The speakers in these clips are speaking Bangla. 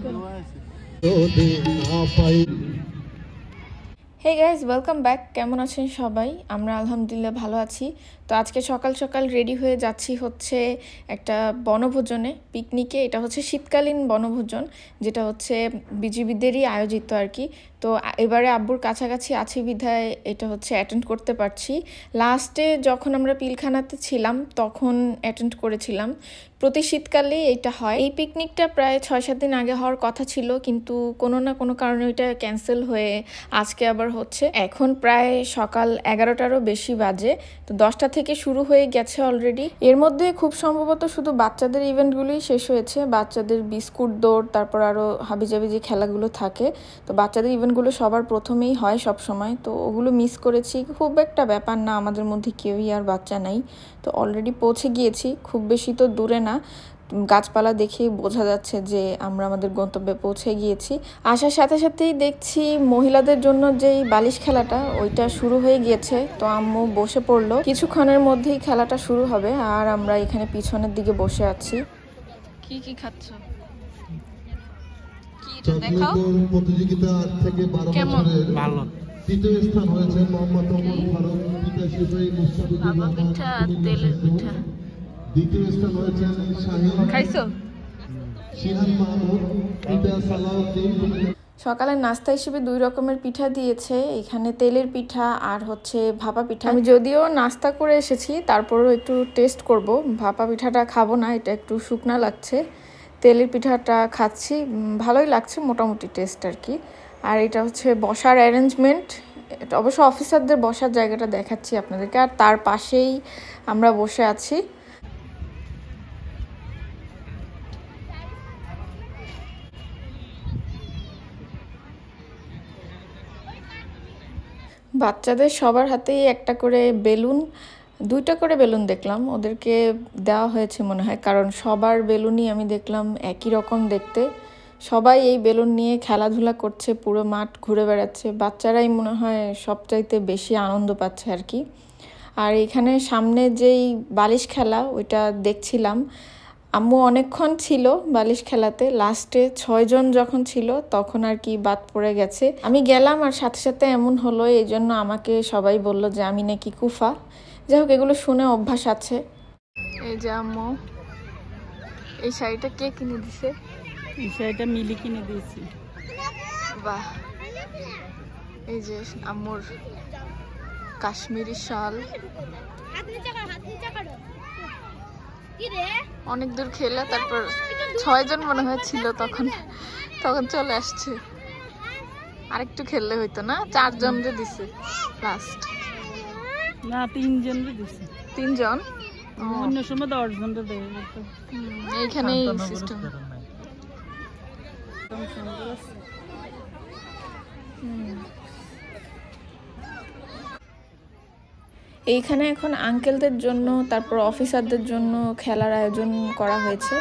Hey guys, welcome back. কেমন আছেন সবাই? আমরা আলহামদুলিল্লাহ ভালো আছি। তো আজকে সকাল সকাল রেডি হয়ে যাচ্ছি হচ্ছে একটা বনভোজনে, পিকনিকে। এটা হচ্ছে শীতকালীন বনভোজন, যেটা হচ্ছে বিজিবিদেরই আয়োজিত আর কি। তো এবারে আব্বুর কাছাকাছি আছি বিধায় এটা হচ্ছে অ্যাটেন্ড করতে পারছি। লাস্টে যখন আমরা পিলখানাতে ছিলাম তখন অ্যাটেন্ড করেছিলাম। প্রতি শীতকালে এটা হয়। এই পিকনিকটা প্রায় 6-7 দিন আগে হওয়ার কথা ছিল, কিন্তু কোনো না কোনো কারণে ওইটা ক্যান্সেল হয়ে আজকে আবার হচ্ছে। এখন প্রায় সকাল 11টারও বেশি বাজে। তো 10টা থেকে শুরু হয়ে গেছে অলরেডি। এর মধ্যে খুব সম্ভবত শুধু বাচ্চাদের ইভেন্টগুলোই শেষ হয়েছে। বাচ্চাদের বিস্কুট দৌড়, তারপর আরও হাবিজাবি যে খেলাগুলো থাকে, তো বাচ্চাদের ইভেন্টগুলো সবার প্রথমেই হয় সব সময়। তো ওগুলো মিস করেছি। খুব একটা ব্যাপার না, আমাদের মধ্যে কেউই আর বাচ্চা নাই। তো অলরেডি পৌঁছে গিয়েছি, খুব বেশি তো দূরে না। গাছপালা দেখেই বোঝা যাচ্ছে যে আমরা আমাদের গন্তব্যে পৌঁছে গিয়েছি। আসার সাথে সাথেই দেখছি মহিলাদের জন্য যেই বালিশ খেলাটা, ওইটা শুরু হয়ে গিয়েছে। তো আম্মু বসে পড়লো, কিছুক্ষণের মধ্যেই খেলাটা শুরু হবে। আর আমরা এখানে পিছনের দিকে বসে আছি। কি কি খাচ্ছ? দেখাও। প্রতিযোগিতা থেকে 12 বছরের ভালো তৃতীয় স্থান হয়েছে মোহাম্মদ ওমর ফারুক, পিতা শিবই মুস্তাফিজুর রহমান, তেলের পিঠা। দ্বিতীয় স্থান হয়েছে শাহিন, খাইছো? শিহান মাহমুদ, পিতা সালাউদ্দিন। সকালের নাস্তা হিসেবে 2 রকমের পিঠা দিয়েছে এখানে, তেলের পিঠা আর হচ্ছে ভাপা পিঠা। আমি যদিও নাস্তা করে এসেছি, তারপরেও একটু টেস্ট করব। ভাপা পিঠাটা খাবো না, এটা একটু শুকনা লাগছে। তেলের পিঠাটা খাচ্ছি, ভালোই লাগছে, মোটামুটি টেস্ট আর কি। আর এটা হচ্ছে বসার অ্যারেঞ্জমেন্ট। এটা অবশ্য অফিসারদের বসার জায়গাটা দেখাচ্ছি আপনাদেরকে। আর তার পাশেই আমরা বসে আছি। বাচ্চাদের সবার হাতেই একটা করে বেলুন, 2টা করে বেলুন দেখলাম ওদেরকে দেওয়া হয়েছে মনে হয়, কারণ সবার বেলুনই আমি দেখলাম একই রকম দেখতে। সবাই এই বেলুন নিয়ে খেলাধুলা করছে, পুরো মাঠ ঘুরে বেড়াচ্ছে। বাচ্চারাই মনে হয় সবচাইতে বেশি আনন্দ পাচ্ছে আর কি। আর এখানে সামনে যেই বালিশ খেলা, ওইটা দেখছিলাম। আম্মু অনেকক্ষণ ছিল বালিশ খেলাতে। লাস্টে 6 জন যখন ছিল তখন আর কি বাদ পড়ে গেছে। আমি গেলাম আর সাথে সাথে এমন হলো, এই জন্য আমাকে সবাই বলল যে আমি নাকি কুফা। যাই হোক, এগুলো শুনে অভ্যাস আছে। এই যে আম্মু, এই শাড়িটা কে কিনে দিছে? এই শাড়িটা মিলি কিনে দিয়েছি। বাহ, এই যে আম্মুর কাশ্মীরি শাল। অনেক দূর খেলে তারপর 6 জন মনে হয় ছিল তখন চলে আসছে। আরেকটু খেললে হইতো না? 4 জন যে দিছে লাস্ট। না, 3 জন দিছে। 3 জন? অন্য সময় 10 জন দেয়। এইখানেই সিস্টেম। এইখানে এখন আঙ্কেলদের জন্য, তারপর অফিসারদের জন্য খেলার আয়োজন করা হয়েছে।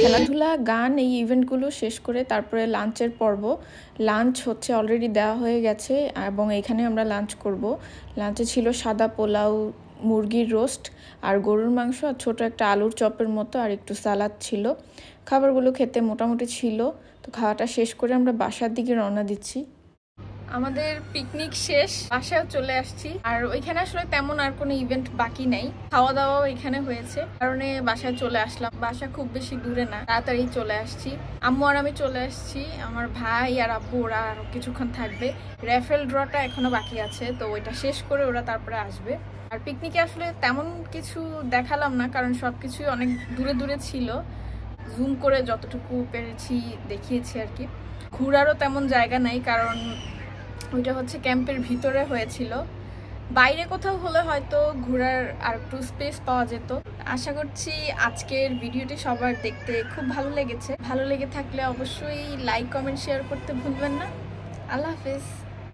খেলাধুলা, গান, এই ইভেন্টগুলো শেষ করে তারপরে লাঞ্চের পর্ব। লাঞ্চ হচ্ছে অলরেডি দেওয়া হয়ে গেছে এবং এখানে আমরা লাঞ্চ করব। লাঞ্চে ছিল সাদা পোলাও, মুরগির রোস্ট আর গরুর মাংস, আর ছোট একটা আলুর চপের মতো, আর একটু সালাদ ছিল। খাবারগুলো খেতে মোটামুটি ছিল। তো খাওয়াটা শেষ করে আমরা বাসার দিকে রওনা দিচ্ছি। আমাদের পিকনিক শেষ, বাসায় চলে আসছি। আর ওইখানে আসলে তেমন আর কোনো ইভেন্ট বাকি নাই, খাওয়া দাওয়াও এখানে হয়েছে, কারণে বাসায় চলে আসলাম। বাসা খুব বেশি দূরে না, তাড়াতাড়ি চলে আসছি। আম্মু আর আমি চলে আসছি। আমার ভাই আর আব্বু ওরা আরো কিছুক্ষণ থাকবে। র্যাফেল ড্রটা এখনো বাকি আছে, তো ওইটা শেষ করে ওরা তারপরে আসবে। আর পিকনিকে আসলে তেমন কিছু দেখালাম না, কারণ সবকিছুই অনেক দূরে দূরে ছিল। জুম করে যতটুকু পেরেছি দেখিয়েছি আর কি। ঘোরারও তেমন জায়গা নাই, কারণ ওইটা হচ্ছে ক্যাম্পের ভিতরে হয়েছিল। বাইরে কোথাও হলে হয়তো ঘোরার আর একটু স্পেস পাওয়া যেত। আশা করছি আজকের ভিডিওটি সবার দেখতে খুব ভালো লেগেছে। ভালো লেগে থাকলে অবশ্যই লাইক কমেন্ট শেয়ার করতে ভুলবেন না। আল্লাহ হাফেজ।